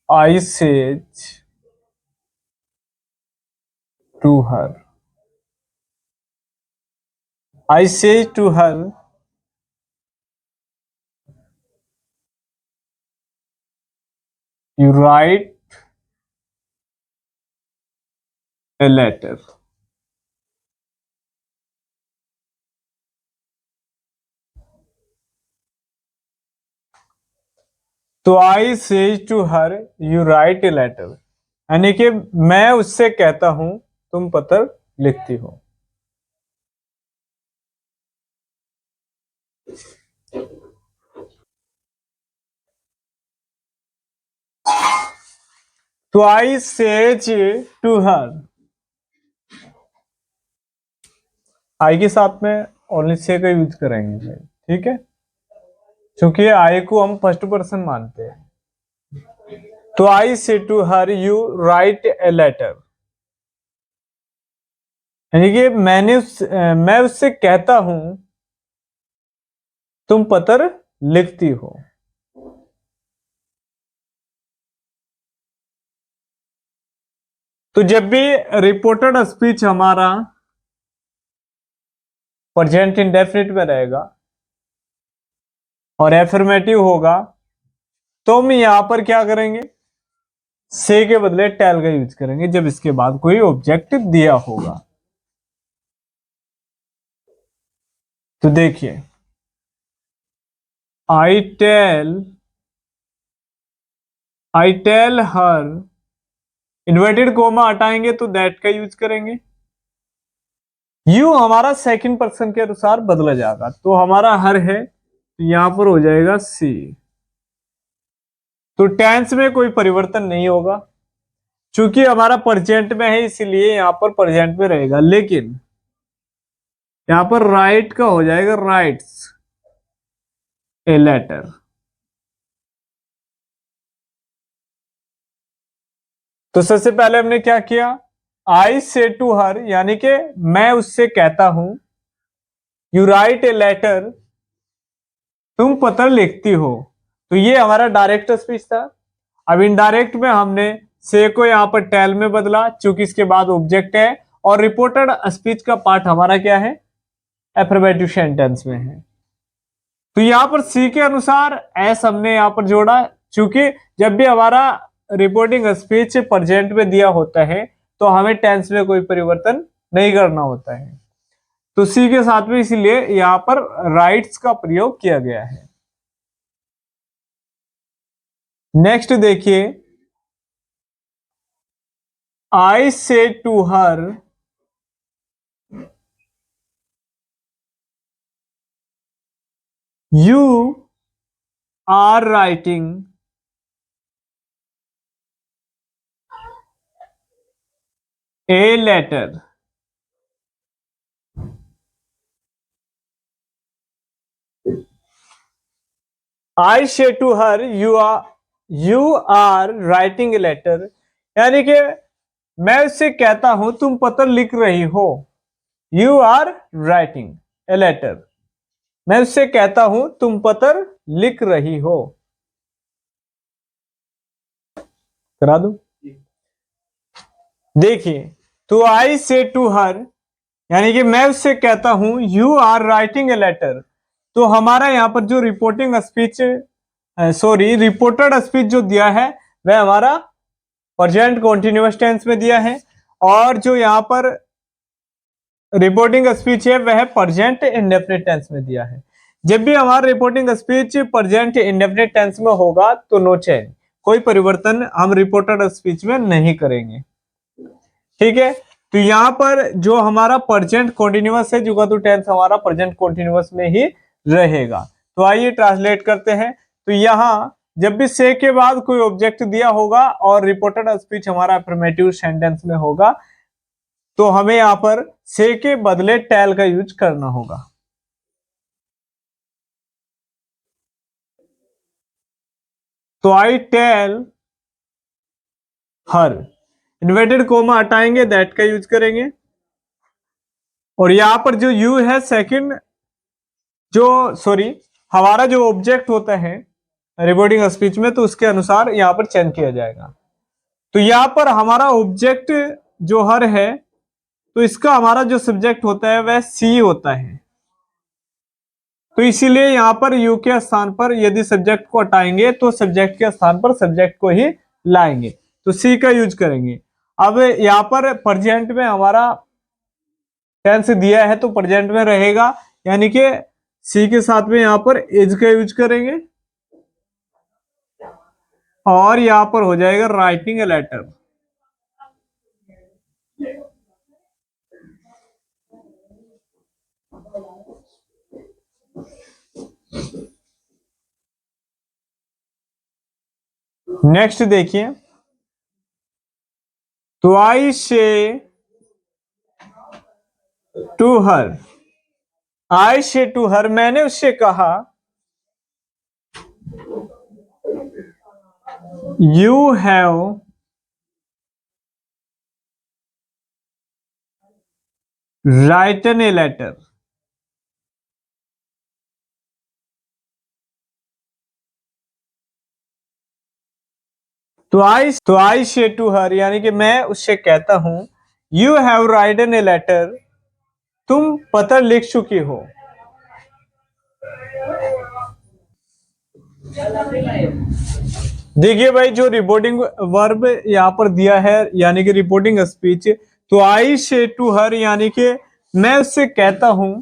I said to her. I say to her, you write a letter. तो I says to her you write a letter, यानी कि मैं उससे कहता हूं तुम पत्र लिखती हो। तो आई सेज टू हर, आई के साथ में ओनली से का यूज करेंगे, ठीक है, क्योंकि आई को हम फर्स्ट पर्सन मानते हैं। तो I say to her you write a letter, यानी कि मैं उससे कहता हूं तुम पत्र लिखती हो। तो जब भी रिपोर्टेड स्पीच हमारा प्रेजेंट इंडेफिनिट में रहेगा और एफर्मेटिव होगा, तो हम यहां पर क्या करेंगे, से के बदले टेल का यूज करेंगे जब इसके बाद कोई ऑब्जेक्ट दिया होगा। तो देखिए, I tell her, inverted comma हटाएंगे तो दैट का यूज करेंगे। यू हमारा सेकंड पर्सन के अनुसार बदला जाएगा, तो हमारा हर है तो यहां पर हो जाएगा सी। तो टेंस में कोई परिवर्तन नहीं होगा, चूंकि हमारा प्रेजेंट में है इसलिए यहां पर प्रेजेंट में रहेगा, लेकिन यहां पर राइट का हो जाएगा राइट्स ए लेटर। तो सबसे पहले हमने क्या किया, आई से टू हर, यानी कि मैं उससे कहता हूं, यू राइट ए लेटर, तुम पत्र लिखती हो। तो ये हमारा डायरेक्ट स्पीच था। अब इनडायरेक्ट में हमने से को यहां पर टेल में बदला, चूंकि इसके बाद ऑब्जेक्ट है, और रिपोर्टेड स्पीच का पार्ट हमारा क्या है, एफर्मेटिव सेंटेंस में है। तो यहां पर सी के अनुसार एस हमने यहां पर जोड़ा, क्योंकि जब भी हमारा रिपोर्टिंग स्पीच प्रेजेंट में दिया होता है तो हमें टेंस में कोई परिवर्तन नहीं करना होता है। तो सी के साथ में इसीलिए यहां पर राइट्स का प्रयोग किया गया है। नेक्स्ट देखिए, I say to her you are writing a letter. I say to her you are writing a letter, यानी कि मैं उससे कहता हूं तुम पत्र लिख रही हो। You are writing a letter, मैं उससे कहता हूं तुम पत्र लिख रही हो। करा दूं? देखिए, तो आई से टू हर, यानी कि मैं उससे कहता हूं you are writing a letter, तो हमारा यहां पर जो reporting speech, sorry reported speech जो दिया है वह हमारा प्रेजेंट कॉन्टिन्यूअस टेंस में दिया है, और जो यहां पर रिपोर्टिंग स्पीच है वह प्रेजेंट इंडेफिनिट टेंस में दिया है। जब भी हमारा reporting speech present indefinite tense में होगा तो नो चेंज, कोई परिवर्तन हम रिपोर्टेड स्पीच में नहीं करेंगे, ठीक है। तो यहां पर जो हमारा प्रेजेंट कॉन्टिन्यूअस है, जुगा टू टेंस हमारा प्रेजेंट कॉन्टिन्यूअस में ही रहेगा। तो आइए ट्रांसलेट करते हैं। तो यहां जब भी से के बाद कोई ऑब्जेक्ट दिया होगा और रिपोर्टेड स्पीच हमारा अफर्मेटिव सेंटेंस में होगा, तो हमें यहां पर से के बदले टेल का यूज करना होगा। तो I tell her, inverted comma हटाएंगे, दैट का यूज करेंगे, और यहां पर जो यू है सेकंड, जो सॉरी हमारा जो ऑब्जेक्ट होता है रिपोर्टिंग स्पीच में, तो उसके अनुसार यहाँ पर चेंज किया जाएगा। तो यहाँ पर हमारा ऑब्जेक्ट जो हर है, तो इसका हमारा जो सब्जेक्ट होता है वह सी होता है। तो इसीलिए यहाँ पर यू के स्थान पर यदि सब्जेक्ट को हटाएंगे तो सब्जेक्ट के स्थान पर सब्जेक्ट को ही लाएंगे, तो सी का यूज करेंगे। अब यहाँ पर प्रेजेंट में हमारा टेंस दिया है तो प्रेजेंट में रहेगा, यानी कि सी के साथ में यहाँ पर इज का यूज करेंगे और यहाँ पर हो जाएगा राइटिंग ए लेटर। नेक्स्ट देखिए, तो I say to her, I say to हर, मैंने उससे कहा, you have written a letter. तो आई से टू हर, यानी कि मैं उससे कहता हूं, you have written a letter, तुम पत्र लिख चुकी हो। देखिए भाई, जो रिपोर्टिंग वर्ब यहाँ पर दिया है यानी कि रिपोर्टिंग स्पीच, तो आई से टू हर यानी कि मैं उससे कहता हूं।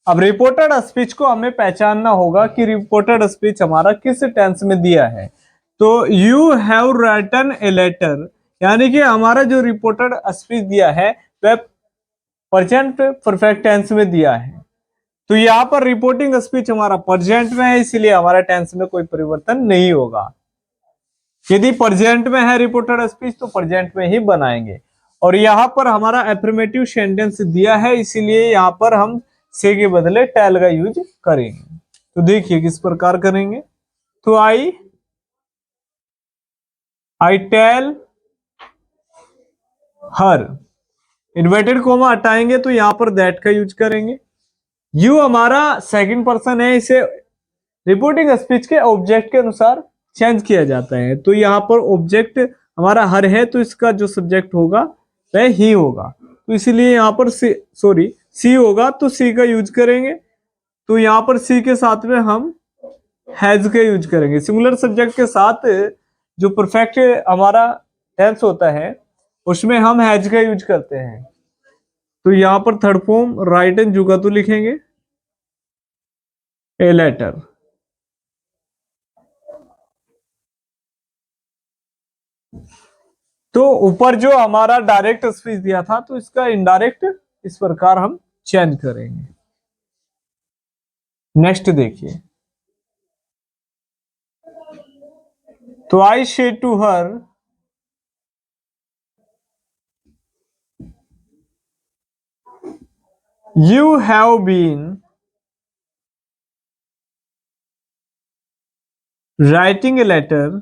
अब रिपोर्टेड स्पीच को हमें पहचानना होगा कि रिपोर्टेड स्पीच हमारा किस टेंस में दिया है। तो you have written a letter, यानी कि हमारा जो रिपोर्टेड स्पीच दिया है वह प्रेजेंट परफेक्ट टेंस में दिया है। तो यहाँ पर रिपोर्टिंग स्पीच हमारा प्रेजेंट में है, इसलिए हमारा टेंस में कोई परिवर्तन नहीं होगा। यदि प्रेजेंट में है रिपोर्टेड स्पीच तो प्रेजेंट में ही बनाएंगे। और यहाँ पर हमारा एफर्मेटिव सेंटेंस दिया है, इसीलिए यहाँ पर हम से के बदले टेल का यूज करेंगे। तो देखिए किस प्रकार करेंगे। तो I tell her, inverted comma हटाएंगे तो यहाँ पर दैट का यूज करेंगे। यू हमारा सेकंड पर्सन है, इसे रिपोर्टिंग स्पीच के ऑब्जेक्ट के अनुसार चेंज किया जाता है। तो यहाँ पर ऑब्जेक्ट हमारा हर है, तो इसका जो सब्जेक्ट होगा वह ही होगा, तो इसीलिए यहाँ पर सी होगा, तो सी का यूज करेंगे। तो यहाँ पर सी के साथ में हम हैज का यूज करेंगे। सिंगुलर सब्जेक्ट के साथ जो परफेक्ट हमारा टेंस होता है उसमें हम हैज का यूज करते हैं। तो यहाँ पर थर्ड फॉर्म राइट एंड जुगा तो लिखेंगे ए लेटर। तो ऊपर जो हमारा डायरेक्ट स्पीच दिया था, तो इसका इनडायरेक्ट इस प्रकार हम चेंज करेंगे। नेक्स्ट देखिए, तो I say to her, you have been writing a letter,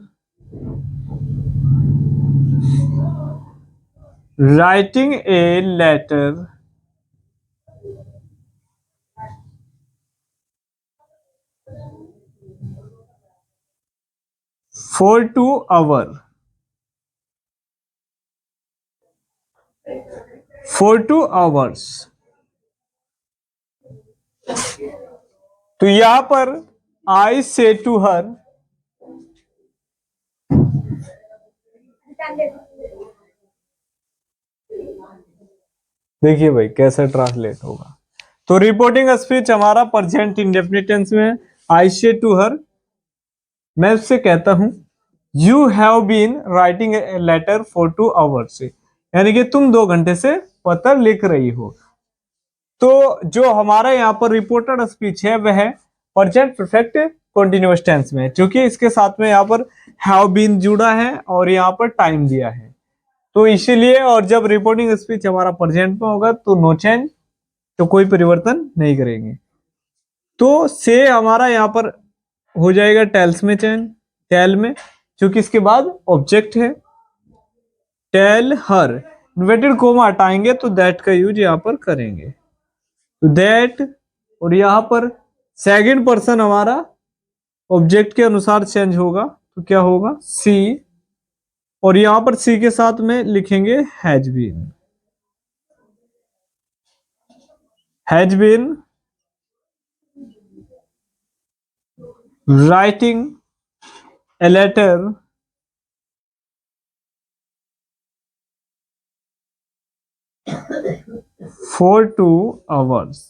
writing a letter for 2 hours, for 2 hours। तो यहां पर आई से टू हर, देखिए भाई कैसे ट्रांसलेट होगा। तो रिपोर्टिंग स्पीच हमारा प्रेजेंट इंडेफिनिट टेंस में है। आई से टू हर, मैं उससे कहता हूं, you have been writing a letter for 2 hours, यानी कि तुम 2 घंटे से पत्र लिख रही हो। तो जो हमारा यहाँ पर रिपोर्टेड स्पीच है वह प्रेजेंट परफेक्ट कंटीन्यूअस टेंस में है, क्योंकि इसके साथ में यहाँ पर हैव बीन जुड़ा है और यहाँ पर टाइम दिया है, तो इसीलिए। और जब रिपोर्टिंग स्पीच हमारा प्रेजेंट में होगा तो नो चेंज, तो कोई परिवर्तन नहीं करेंगे। तो से हमारा यहाँ पर हो जाएगा टेल्स में चेंज, टेल में, क्योंकि इसके बाद ऑब्जेक्ट है। टेल हर, इन्वर्टेड कोमा हटाएंगे तो दैट का यूज यहाँ पर करेंगे, तो दैट। और यहाँ पर सेकंड पर्सन हमारा ऑब्जेक्ट के अनुसार चेंज होगा तो क्या होगा सी, और यहां पर सी के साथ में लिखेंगे has been. Has been writing a letter for 2 hours।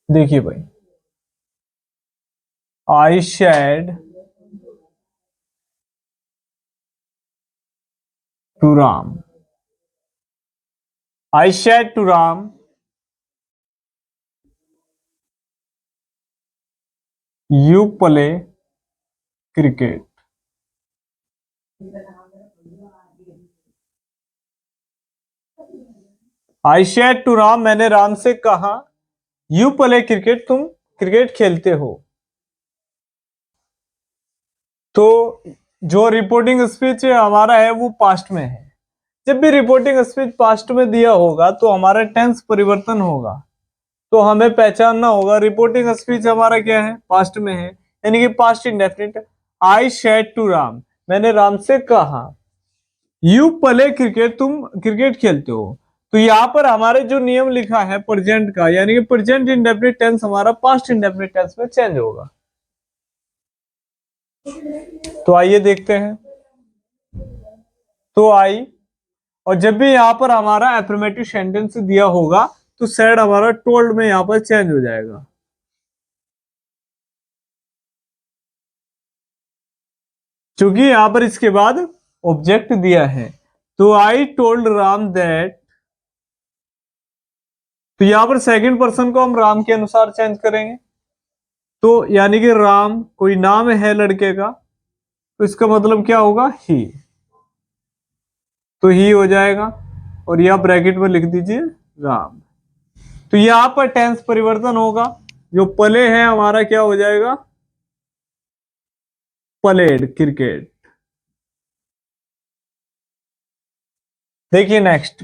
देखिए भाई, I said to Ram, I said to Ram you play cricket. I said to Ram, मैंने राम से कहा यू प्ले क्रिकेट, तुम क्रिकेट खेलते हो। तो जो रिपोर्टिंग स्पीच हमारा है वो पास्ट में है। जब भी रिपोर्टिंग स्पीच पास्ट में दिया होगा तो हमारा टेंस परिवर्तन होगा, तो हमें पहचानना होगा रिपोर्टिंग स्पीच हमारा क्या है, पास्ट में है, यानी कि past indefinite. I said to Ram, मैंने राम से कहा, यू प्ले क्रिकेट, तुम क्रिकेट खेलते हो। तो यहाँ पर हमारे जो नियम लिखा है प्रेजेंट का, यानी कि प्रेजेंट इंडेफिनिट टेंस हमारा पास्ट इंडेफिनिट टेंस में चेंज होगा। तो आइए देखते हैं। तो आई, और जब भी यहाँ पर हमारा एफर्मेटिव सेंटेंस दिया होगा तो सेड हमारा टोल्ड में यहाँ पर चेंज हो जाएगा। क्योंकि यहां पर इसके बाद ऑब्जेक्ट दिया है। तो आई टोल्ड राम दैट, तो यहां पर सेकंड पर्सन को हम राम के अनुसार चेंज करेंगे। तो यानी कि राम कोई नाम है लड़के का, तो इसका मतलब क्या होगा ही, तो ही हो जाएगा, और यह ब्रैकेट में लिख दीजिए राम। तो यहां पर टेंस परिवर्तन होगा, जो प्ले है हमारा क्या हो जाएगा, प्लेड क्रिकेट। देखिए next,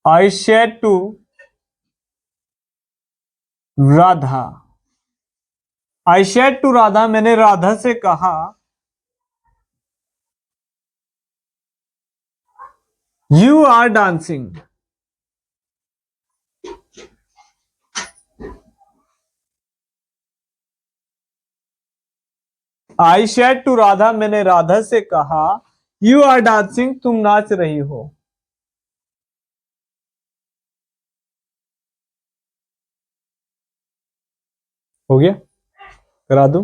I said to Radha, I said to Radha, मैंने राधा से कहा you are dancing. I said to Radha, मैंने राधा से कहा यू आर डांसिंग, तुम नाच रही हो। हो गया, करा दूं।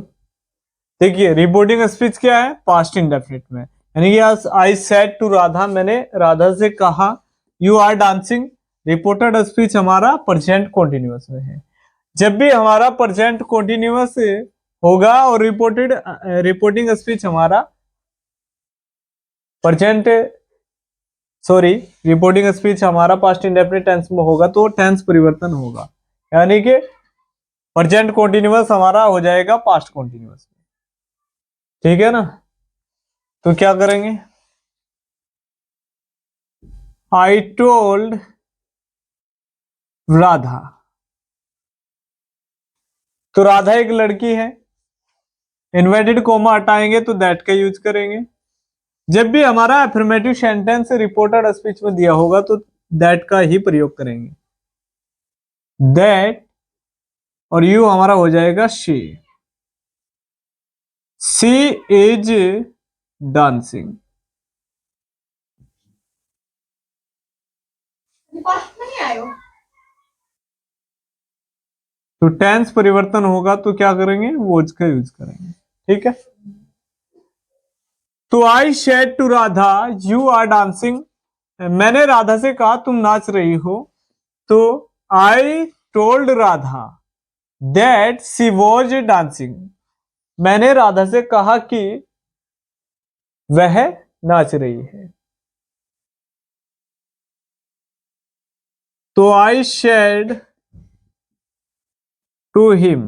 देखिए रिपोर्टिंग स्पीच क्या है, पास्ट इंडेफिनिट में, यानी कि आई सेड टू राधा, मैंने राधा से कहा you are dancing. Reported speech हमारा प्रेजेंट कॉन्टिन्यूअस में है। जब भी हमारा प्रेजेंट कॉन्टिन्यूअस होगा और रिपोर्टिंग स्पीच हमारा प्रेजेंट, सॉरी, रिपोर्टिंग स्पीच हमारा पास्ट इंडेफिनिट टेंस में होगा तो टेंस परिवर्तन होगा, यानी कि प्रेजेंट कॉन्टिन्यूअस हमारा हो जाएगा पास्ट कॉन्टिन्यूअस। ठीक है ना। तो क्या करेंगे, आई टोल्ड राधा, तो राधा एक लड़की है, इन्वर्टेड कोमा हटाएंगे तो दैट का यूज करेंगे। जब भी हमारा एफर्मेटिव सेंटेंस रिपोर्टेड स्पीच में दिया होगा तो दैट का ही प्रयोग करेंगे। दैट और यू हमारा हो जाएगा शी। She is dancing. तो टेंस परिवर्तन होगा तो क्या करेंगे, वॉज का यूज करेंगे। ठीक है। तो I said to Radha you are dancing, मैंने राधा से कहा तुम नाच रही हो। तो I told Radha that she was dancing, मैंने राधा से कहा कि वह नाच रही है। तो आई शेड टू हिम,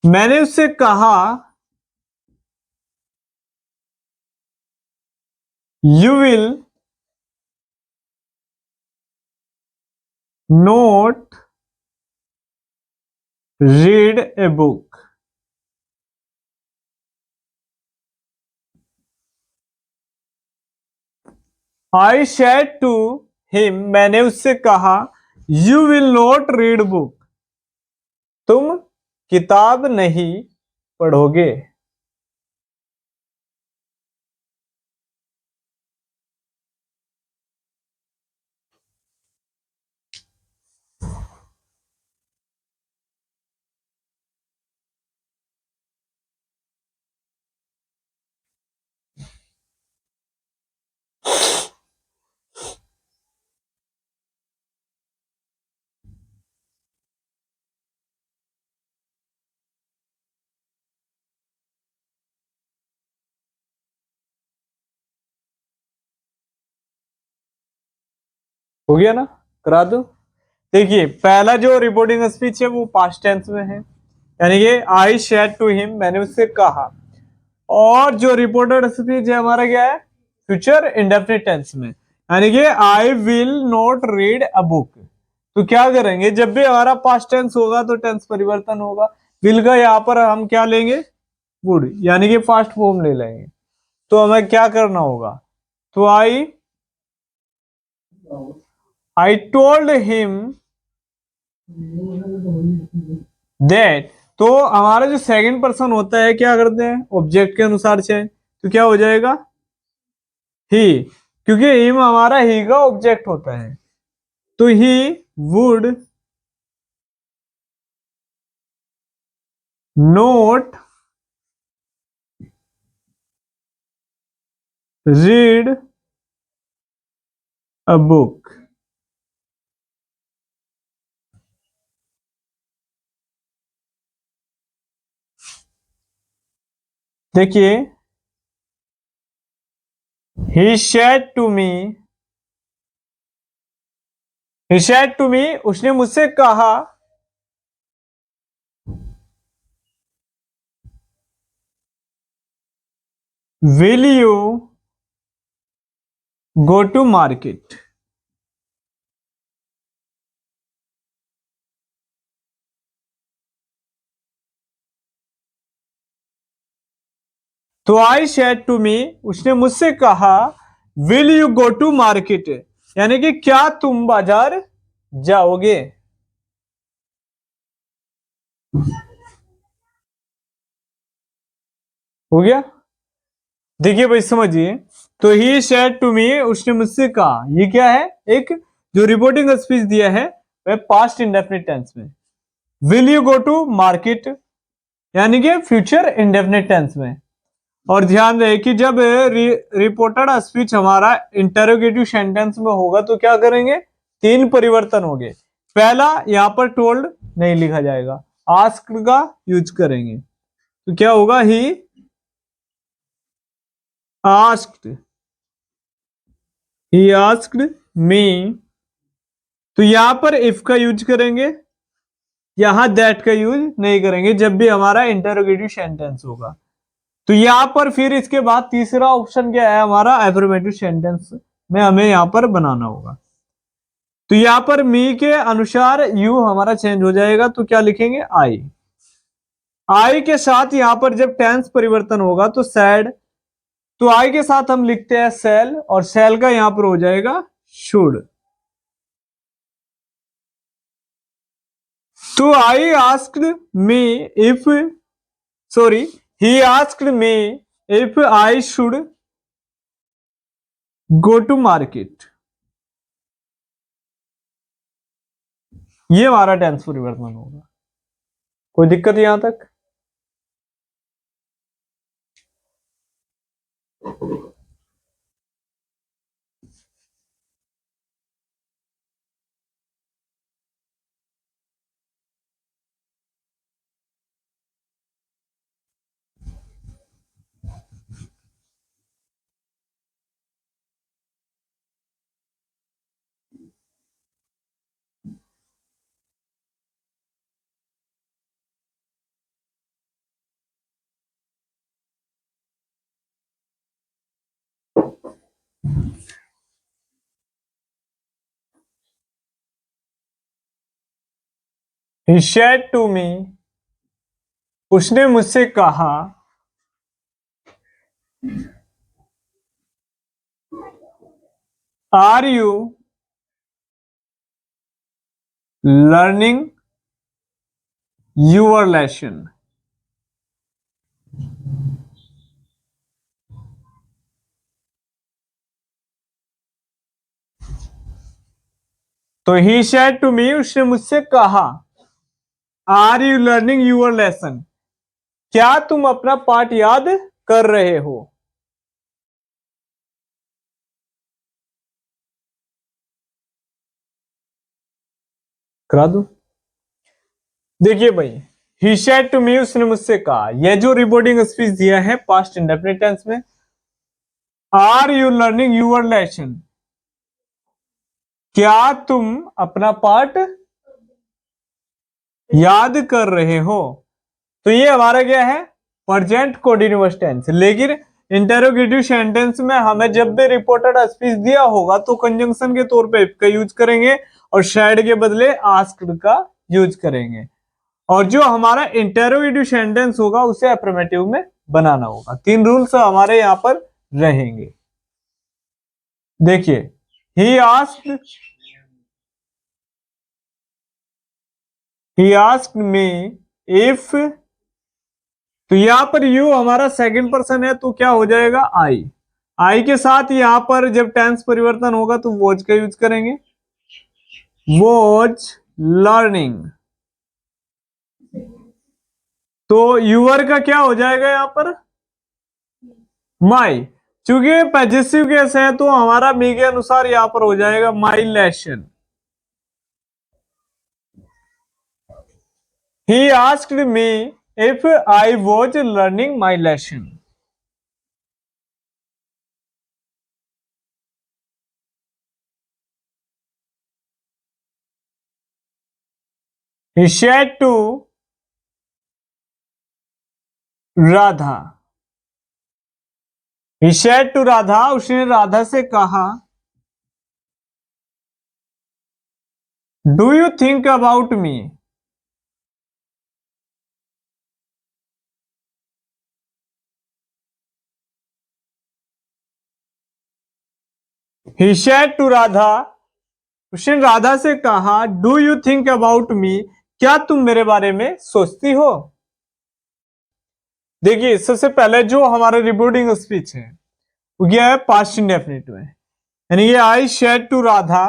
मैंने उससे कहा you will not read a book, I said to him, मैंने उससे कहा you will not read book, तुम किताब नहीं पढ़ोगे। हो गया ना, करा दो। देखिए पहला जो रिपोर्टिंग स्पीच है वो पास्ट टेंस में है, यानी कि आई शेड टू हिम, मैंने उससे कहा। और जो रिपोर्टेड स्पीच है हमारा क्या है, फ्यूचर इंडेफिनिट टेंस में, यानी कि I will not read a book. तो क्या करेंगे, जब भी हमारा पास्ट टेंस होगा तो टेंस परिवर्तन होगा। विल का यहाँ पर हम क्या लेंगे, वुड, यानी कि पास्ट फॉर्म ले लेंगे। तो हमें क्या करना होगा, तो आई टोल्ड हिम दैट, तो हमारा जो सेकंड पर्सन होता है क्या करते हैं, ऑब्जेक्ट के अनुसार से, तो क्या हो जाएगा, ही, क्योंकि हिम हमारा ही का ऑब्जेक्ट होता है। तो he would not read a book. देखिए, he said to me, he said to me, उसने मुझसे कहा will you go to market. तो आई शेड टू मी, उसने मुझसे कहा will you go to market, यानी कि क्या तुम बाजार जाओगे। हो गया। देखिए भाई समझिए, तो ही शेड टू मी, उसने मुझसे कहा, ये क्या है, एक जो रिपोर्टिंग स्पीच दिया है वह पास्ट इंडेफिनिट टेंस में। Will you go to market यानी कि फ्यूचर इंडेफिनिट टेंस में। और ध्यान रहे कि जब रिपोर्टेड स्पीच हमारा इंटरोगेटिव सेंटेंस में होगा तो क्या करेंगे, तीन परिवर्तन होंगे। पहला, यहां पर टोल्ड नहीं लिखा जाएगा, आस्क्ड का यूज करेंगे। तो क्या होगा, ही आस्क्ड, ही आस्क्ड मी। तो यहां पर इफ का यूज करेंगे, यहां दैट का यूज नहीं करेंगे जब भी हमारा इंटरोगेटिव सेंटेंस होगा। तो यहां पर फिर इसके बाद तीसरा ऑप्शन क्या है हमारा, एफर्मेटिव सेंटेंस में हमें यहां पर बनाना होगा। तो यहां पर मी के अनुसार यू हमारा चेंज हो जाएगा, तो क्या लिखेंगे, आई। आई के साथ यहां पर जब टेंस परिवर्तन होगा तो सैड, तो आई के साथ हम लिखते हैं सेल, और सेल का यहां पर हो जाएगा शुड। तो I asked me if, sorry, he asked me if I should go to market, ये हमारा टेंस परिवर्तन होगा। कोई दिक्कत यहां तक? He said to me, उसने मुझसे कहा, are you learning your lesson? तो ही सेड टू मी, उसने मुझसे कहा, are you learning your lesson? क्या तुम अपना पाठ याद कर रहे हो? करा दो। देखिए भाई, ही सेड टू मी, उसने मुझसे कहा, यह जो रिपोर्टिंग स्पीच दिया है पास्ट इंडेफिनिट टेंस में, are you learning your lesson? क्या तुम अपना पाठ याद कर रहे हो? तो ये हमारा क्या है? Present continuous tense. लेकिन इंटरोगेटिव सेंटेंस में हमें जब भी रिपोर्टेड स्पीच दिया होगा तो कंजंक्शन के तौर पे इफ का यूज करेंगे और शैड के बदले आस्क्ड का यूज करेंगे। और जो हमारा इंटरोगेटिव सेंटेंस होगा उसे अफर्मेटिव में बनाना होगा। 3 रूल्स हमारे यहां पर रहेंगे। देखिए, ही आस्क्ड मी इफ, तो यहां पर यू हमारा सेकंड पर्सन है तो क्या हो जाएगा? आई के साथ यहां पर जब टेंस परिवर्तन होगा तो वॉज का यूज करेंगे। वॉज लर्निंग, तो यूअर का क्या हो जाएगा यहां पर? माई। चूंकि पॉजिटिव केस है तो हमारा मी के अनुसार यहां पर हो जाएगा माई lesson. He asked me if I was learning my lesson. He said to Radha, He said to Radha, उसने राधा से कहा, do you think about me? He said to Radha, उसने राधा से कहा, do you think about me? क्या तुम मेरे बारे में सोचती हो? देखिए, सबसे पहले जो हमारा रिपोर्टिंग स्पीच है वो क्या है? पास्ट इंडेफिनिट में, यानी ये I said to Radha,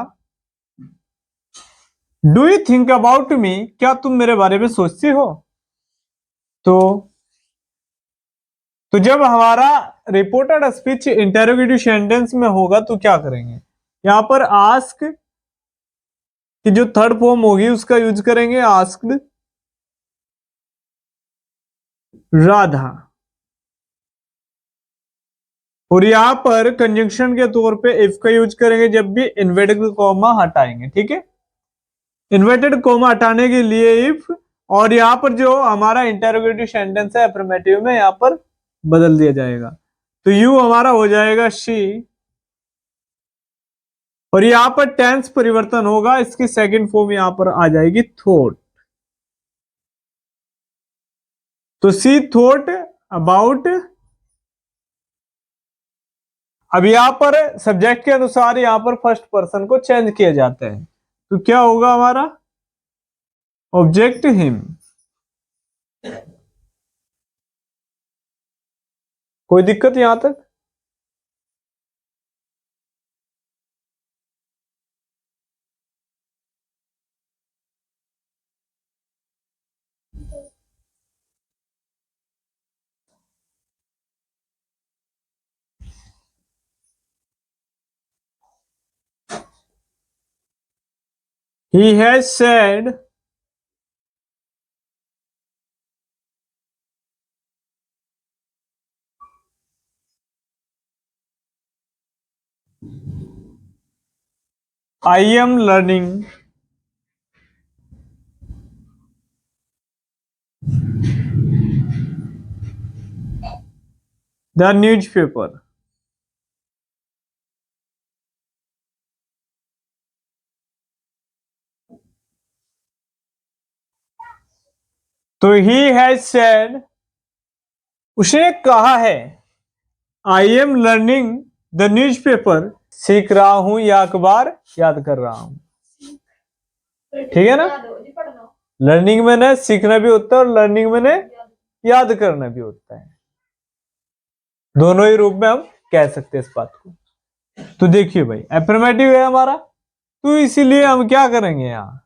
do you think about me? क्या तुम मेरे बारे में सोचती हो? तो जब हमारा रिपोर्टेड स्पीच इंटेरोगेटिव सेंटेंस में होगा तो क्या करेंगे? यहां पर आस्क की जो थर्ड फॉर्म होगी उसका यूज करेंगे, आस्क्ड राधा। और यहां पर कंजंक्शन के तौर पे इफ का यूज करेंगे जब भी इन्वर्टेड कॉमा हटाएंगे। ठीक है, इन्वर्टेड कॉमा हटाने के लिए इफ, और यहां पर जो हमारा इंटेरोगेटिव सेंटेंस है अफर्मेटिव में यहां पर बदल दिया जाएगा। तो यू हमारा हो जाएगा शी, और यहां पर टेंस परिवर्तन होगा, इसकी सेकंड फॉर्म यहां पर आ जाएगी थॉट। तो सी थॉट अबाउट, अब यहां पर सब्जेक्ट के अनुसार यहां पर फर्स्ट पर्सन को चेंज किया जाता है तो क्या होगा हमारा? Object him. कोई दिक्कत यहां तक? He has said I am learning the newspaper. तो he has said, उसने कहा है, I am learning the newspaper, सीख रहा हूं या अखबार याद कर रहा हूं। ठीक है ना? लर्निंग में ना सीखना भी होता है और लर्निंग में ना याद करना भी होता है। दोनों ही रूप में हम कह सकते हैं इस बात को। तो देखिए भाई, एफर्मेटिव है हमारा, तो इसीलिए हम क्या करेंगे यहां,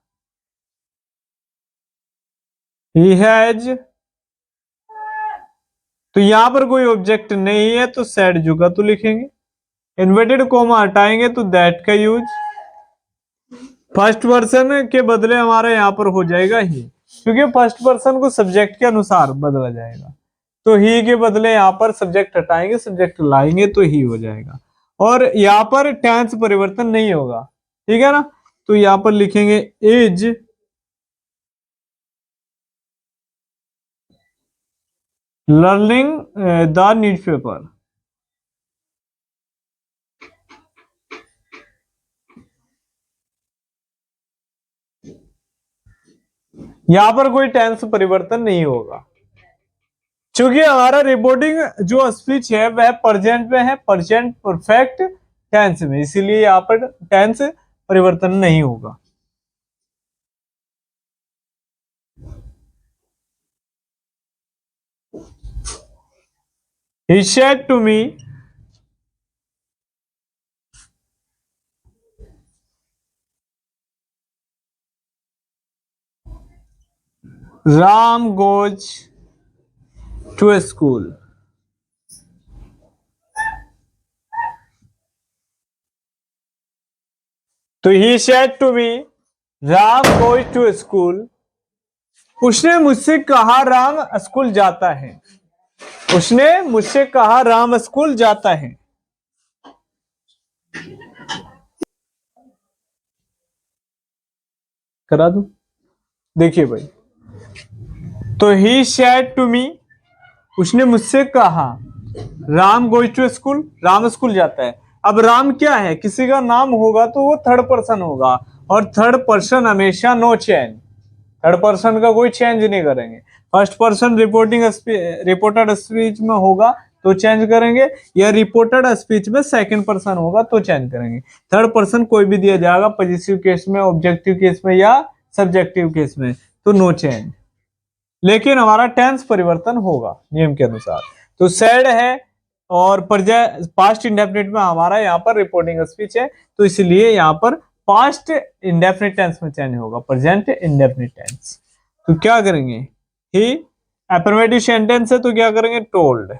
ही हैज, तो यहां पर कोई ऑब्जेक्ट नहीं है तो सेड जुगा तो लिखेंगे। इन्वर्टेड कोमा हटाएंगे तो दैट का यूज, फर्स्ट पर्सन के बदले हमारा यहां पर हो जाएगा ही, क्योंकि फर्स्ट पर्सन को सब्जेक्ट के अनुसार बदला जाएगा। तो ही के बदले यहां पर सब्जेक्ट हटाएंगे, सब्जेक्ट लाएंगे तो ही हो जाएगा। और यहां पर टेंस परिवर्तन नहीं होगा, ठीक है ना? तो यहां पर लिखेंगे इज लर्निंग द न्यूज़पेपर। यहां पर कोई टेंस परिवर्तन नहीं होगा, क्योंकि हमारा रिपोर्टिंग जो स्पीच है वह प्रेजेंट में है, प्रेजेंट परफेक्ट टेंस में, इसीलिए यहां पर टेंस परिवर्तन नहीं होगा। He said to me, Ram goes to a school. तो he said to me, Ram goes to a school. उसने मुझसे कहा राम स्कूल जाता है। उसने मुझसे कहा राम स्कूल जाता है। करा दूं? देखिए भाई, तो he said to me, उसने मुझसे कहा Ram goes to school, Ram school जाता है। अब राम क्या है, किसी का नाम होगा तो वो थर्ड पर्सन होगा, और थर्ड पर्सन हमेशा नो चेंज, थर्ड पर्सन का कोई चेंज नहीं करेंगे। फर्स्ट पर्सन रिपोर्टेड स्पीच में होगा तो चेंज करेंगे, या रिपोर्टेड स्पीच में सेकंड पर्सन होगा तो चेंज करेंगे। थर्ड पर्सन कोई भी दिया जाएगा पॉजिटिव केस में, ऑब्जेक्टिव केस में या सब्जेक्टिव केस में, तो नो चेंज। लेकिन हमारा टेंस परिवर्तन होगा नियम के अनुसार। तो सैड है और पास्ट इंडेफिनिट में हमारा यहाँ पर रिपोर्टिंग स्पीच है, तो इसलिए यहाँ पर पास्ट इंडेफिनिट टेंस में चेंज होगा, प्रेजेंट इंडेफिनिट टेंस। तो क्या करेंगे, ही अफर्मेटिव सेंटेंस है तो क्या करेंगे, told,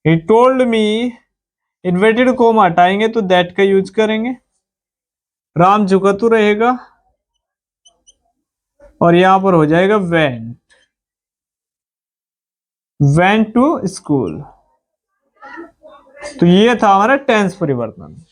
he told me, inverted comma हटाएंगे तो दैट का यूज करेंगे, राम झुका तो रहेगा और यहां पर हो जाएगा वेंट टू स्कूल। तो ये था हमारा टेंस परिवर्तन।